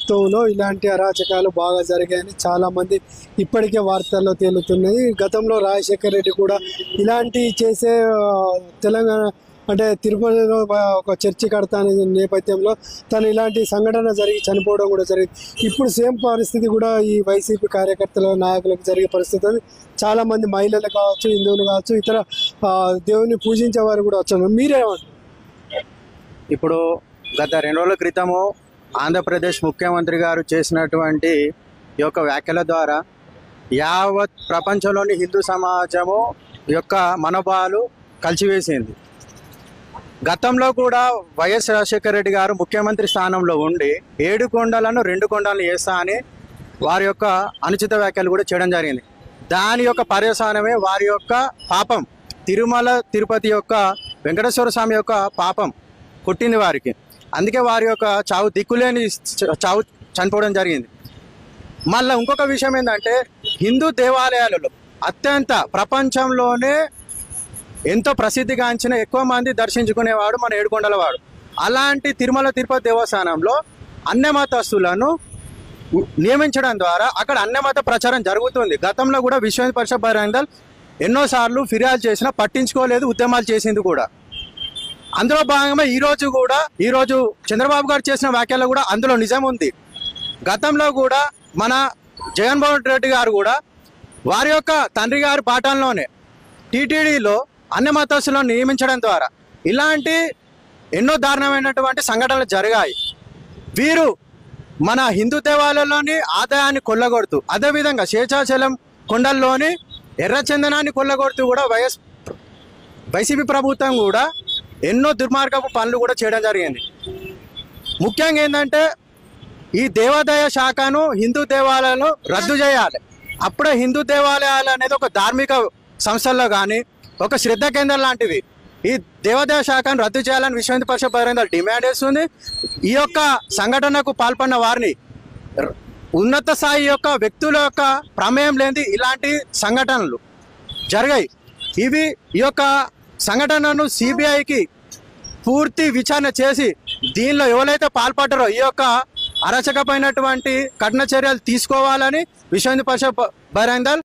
ప్రభుత్వంలో ఇలాంటి అరాచకాలు బాగా జరిగాయని చాలామంది ఇప్పటికే వార్తల్లో తేలుతున్నాయి. గతంలో రాజశేఖర్ రెడ్డి కూడా ఇలాంటి చేసే తెలంగాణ అంటే తిరుపతిలో ఒక చర్చి కడతానే నేపథ్యంలో తను ఇలాంటి సంఘటన జరిగి చనిపోవడం కూడా జరిగింది. ఇప్పుడు సేమ్ పరిస్థితి కూడా ఈ వైసీపీ కార్యకర్తల నాయకులకు జరిగే పరిస్థితి ఉంది. చాలామంది మహిళలు కావచ్చు, హిందువులు కావచ్చు, ఇతర దేవుని పూజించే వారు కూడా వచ్చారు. మీరేమంటారు? ఇప్పుడు గత 2 రోజుల క్రితము ఆంధ్రప్రదేశ్ ముఖ్యమంత్రి గారు చేసినటువంటి ఈ యొక్క వ్యాఖ్యల ద్వారా యావత్ ప్రపంచంలోని హిందూ సమాజము యొక్క మనోభావాలు కలిసివేసింది. గతంలో కూడా వైఎస్ రాజశేఖర రెడ్డి గారు ముఖ్యమంత్రి స్థానంలో ఉండి 7 కొండలను 2 కొండలను చేస్తా అని వారి యొక్క అనుచిత వ్యాఖ్యలు కూడా చేయడం జరిగింది. దాని యొక్క పర్యవసానమే వారి యొక్క పాపం, తిరుమల తిరుపతి యొక్క వెంకటేశ్వర స్వామి యొక్క పాపం కొట్టింది వారికి. అందుకే వారి యొక్క చావు దిక్కులేని చావు చనిపోవడం జరిగింది. మళ్ళీ ఇంకొక విషయం ఏంటంటే, హిందూ దేవాలయాలలో అత్యంత ప్రపంచంలోనే ఎంతో ప్రసిద్ధిగాంచిన ఎక్కువ మంది దర్శించుకునేవాడు మన ఏడుకొండలవాడు. అలాంటి తిరుమల తిరుపతి దేవస్థానంలో అన్యమతస్తులను నియమించడం ద్వారా అక్కడ అన్యమత ప్రచారం జరుగుతుంది. గతంలో కూడా విశ్వ హిందూ పరిషత్ బహిరంగదళ్ ఎన్నోసార్లు ఫిర్యాదు చేసినా పట్టించుకోలేదు, ఉద్యమాలు చేసింది కూడా. అందులో భాగంగా ఈరోజు చంద్రబాబు గారు చేసిన వ్యాఖ్యలు కూడా అందులో నిజం ఉంది. గతంలో కూడా మన జగన్మోహన్ రెడ్డి గారు కూడా వారి యొక్క తండ్రి గారి పాఠంలోనే టీటీడీలో అన్యమతస్తులను నియమించడం ద్వారా ఇలాంటి ఎన్నో దారుణమైనటువంటి సంఘటనలు జరిగాయి. వీరు మన హిందూ దేవాలయంలోని ఆదాయాన్ని కొల్లగొడుతూ, అదేవిధంగా శేషాచలం కొండల్లోని ఎర్రచందనాన్ని కొల్లగొడుతూ కూడా వైసీపీ ప్రభుత్వం కూడా ఎన్నో దుర్మార్గపు పనులు కూడా చేయడం జరిగింది. ముఖ్యంగా ఏంటంటే, ఈ దేవాదాయ శాఖను హిందూ దేవాలయాలను రద్దు చేయాలి. అప్పుడే హిందూ దేవాలయాలు అనేది ఒక ధార్మిక సంస్థల్లో కానీ ఒక శ్రద్ధ కేంద్రం లాంటివి. ఈ దేవాదాయ శాఖను రద్దు చేయాలని విశ్వ హిందూ పరిషత్ బహిరంగదళ్ డిమాండ్ చేస్తుంది. ఈ యొక్క సంఘటనకు పాల్పడిన వారిని ఉన్నత స్థాయి యొక్క వ్యక్తుల యొక్క ప్రమేయం లేని ఇలాంటి సంఘటనలు జరిగాయి. ఈ యొక్క సంఘటనను సిబిఐకి పూర్తి విచారణ చేసి దీనిలో ఎవరైతే పాల్పడ్డారో ఈ యొక్క అరాచకమైనటువంటి కఠిన చర్యలు తీసుకోవాలని విశ్వ హిందూ పరిషత్ బహిరంగదళ్